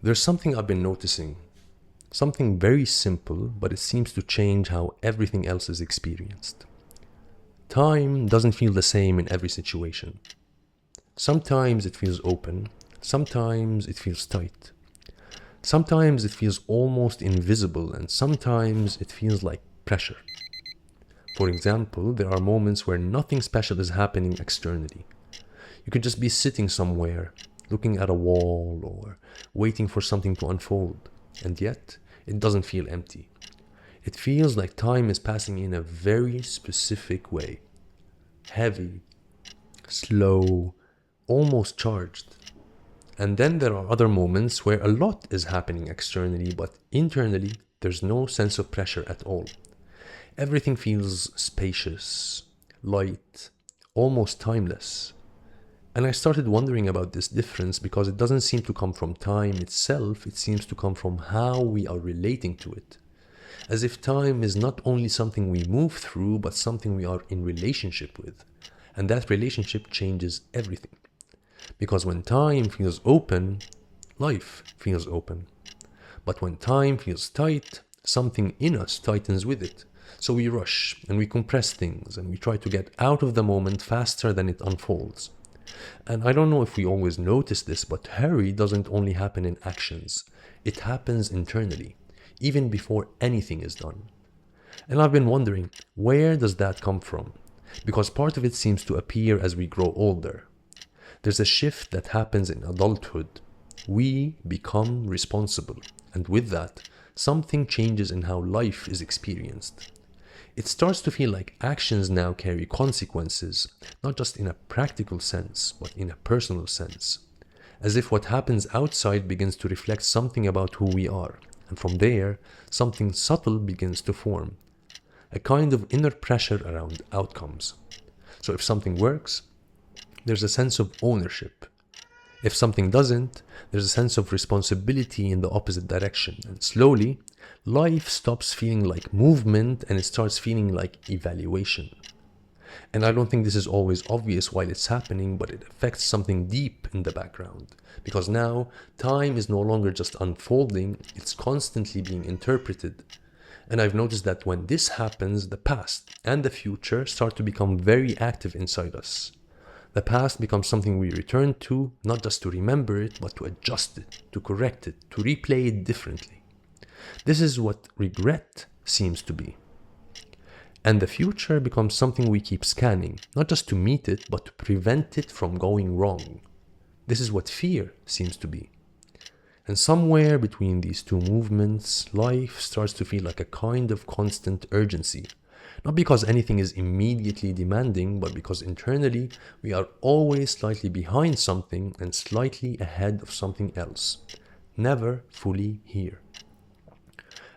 There's something I've been noticing. Something very simple, but it seems to change how everything else is experienced. Time doesn't feel the same in every situation. Sometimes it feels open, sometimes it feels tight. Sometimes it feels almost invisible, and sometimes it feels like pressure. For example, there are moments where nothing special is happening externally. You could just be sitting somewhere, looking at a wall or waiting for something to unfold, and yet it doesn't feel empty. It feels like time is passing in a very specific way. Heavy, slow, almost charged. And then there are other moments where a lot is happening externally, but internally there's no sense of pressure at all. Everything feels spacious, light, almost timeless. And I started wondering about this difference because it doesn't seem to come from time itself, it seems to come from how we are relating to it. As if time is not only something we move through, but something we are in relationship with. And that relationship changes everything. Because when time feels open, life feels open. But when time feels tight, something in us tightens with it. So we rush and we compress things and we try to get out of the moment faster than it unfolds. And I don't know if we always notice this, but hurry doesn't only happen in actions. It happens internally, even before anything is done. And I've been wondering, where does that come from? Because part of it seems to appear as we grow older. There's a shift that happens in adulthood. We become responsible, and with that, something changes in how life is experienced. It starts to feel like actions now carry consequences, not just in a practical sense, but in a personal sense. As if what happens outside begins to reflect something about who we are, and from there, something subtle begins to form. A kind of inner pressure around outcomes. So if something works, there's a sense of ownership. If something doesn't, there's a sense of responsibility in the opposite direction. And slowly, life stops feeling like movement and it starts feeling like evaluation. And I don't think this is always obvious while it's happening, but it affects something deep in the background. Because now, time is no longer just unfolding, it's constantly being interpreted. And I've noticed that when this happens, the past and the future start to become very active inside us. The past becomes something we return to, not just to remember it, but to adjust it, to correct it, to replay it differently. This is what regret seems to be. And the future becomes something we keep scanning, not just to meet it, but to prevent it from going wrong. This is what fear seems to be. And somewhere between these two movements, life starts to feel like a kind of constant urgency. Not because anything is immediately demanding, but because internally we are always slightly behind something and slightly ahead of something else. Never fully here.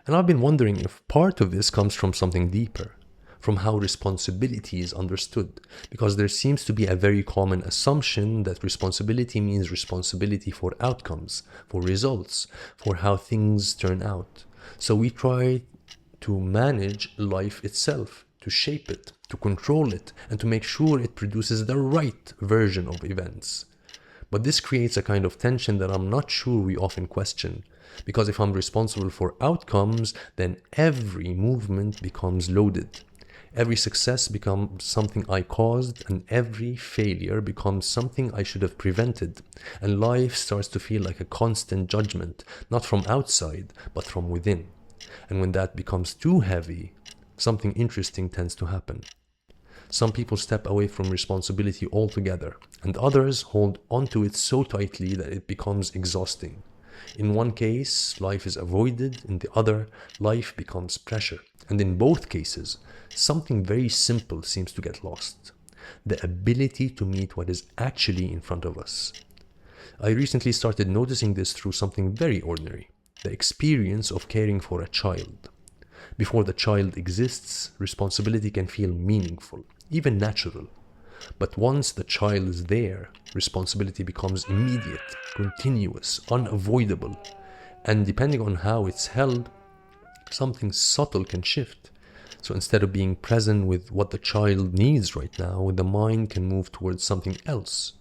And I've been wondering if part of this comes from something deeper, from how responsibility is understood, because there seems to be a very common assumption that responsibility means responsibility for outcomes, for results, for how things turn out. So we try to manage life itself, to shape it, to control it, and to make sure it produces the right version of events. But this creates a kind of tension that I'm not sure we often question, because if I'm responsible for outcomes, then every movement becomes loaded. Every success becomes something I caused, and every failure becomes something I should have prevented. And life starts to feel like a constant judgment, not from outside, but from within. And when that becomes too heavy, something interesting tends to happen. Some people step away from responsibility altogether, and others hold onto it so tightly that it becomes exhausting. In one case, life is avoided, in the other, life becomes pressure. And in both cases, something very simple seems to get lost. The ability to meet what is actually in front of us. I recently started noticing this through something very ordinary. The experience of caring for a child. Before the child exists, responsibility can feel meaningful, even natural. But once the child is there, responsibility becomes immediate, continuous, unavoidable. And depending on how it's held, something subtle can shift. So instead of being present with what the child needs right now, the mind can move towards something else.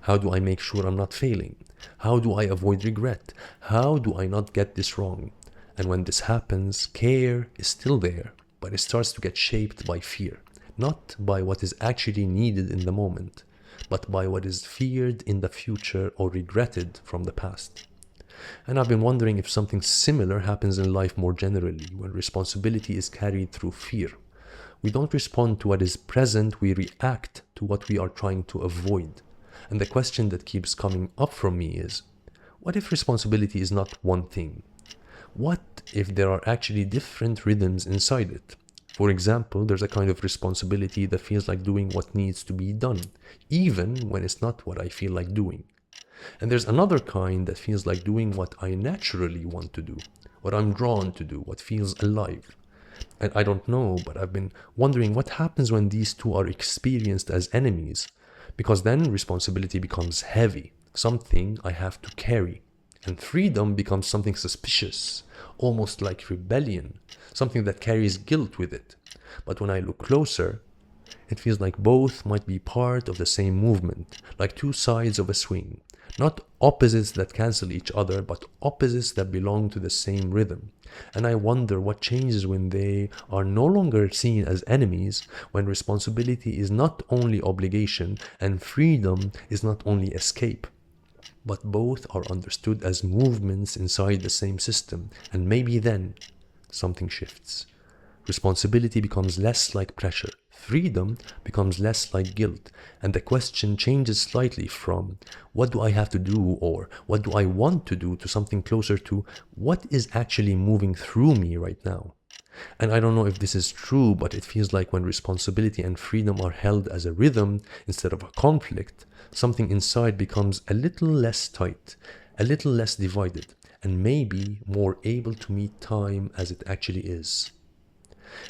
How do I make sure I'm not failing? How do I avoid regret? How do I not get this wrong? And when this happens, care is still there, but it starts to get shaped by fear, not by what is actually needed in the moment, but by what is feared in the future or regretted from the past. And I've been wondering if something similar happens in life more generally, when responsibility is carried through fear. We don't respond to what is present, we react to what we are trying to avoid. And the question that keeps coming up from me is, what if responsibility is not one thing? What if there are actually different rhythms inside it? For example, there's a kind of responsibility that feels like doing what needs to be done, even when it's not what I feel like doing. And there's another kind that feels like doing what I naturally want to do, what I'm drawn to do, what feels alive. And I don't know, but I've been wondering what happens when these two are experienced as enemies, because then responsibility becomes heavy, something I have to carry, and freedom becomes something suspicious, almost like rebellion, something that carries guilt with it. But when I look closer, it feels like both might be part of the same movement, like two sides of a swing. Not opposites that cancel each other, but opposites that belong to the same rhythm. And I wonder what changes when they are no longer seen as enemies, when responsibility is not only obligation and freedom is not only escape, but both are understood as movements inside the same system. And maybe then something shifts. Responsibility becomes less like pressure. Freedom becomes less like guilt. And the question changes slightly from what do I have to do or what do I want to do to something closer to what is actually moving through me right now. And I don't know if this is true, but it feels like when responsibility and freedom are held as a rhythm instead of a conflict, something inside becomes a little less tight, a little less divided, and maybe more able to meet time as it actually is.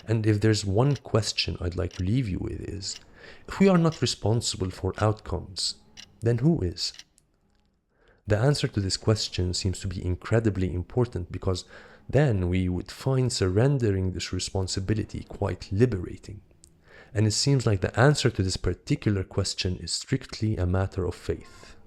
And if there's one question I'd like to leave you with is, if we are not responsible for outcomes, then who is? The answer to this question seems to be incredibly important, because then we would find surrendering this responsibility quite liberating. And it seems like the answer to this particular question is strictly a matter of faith.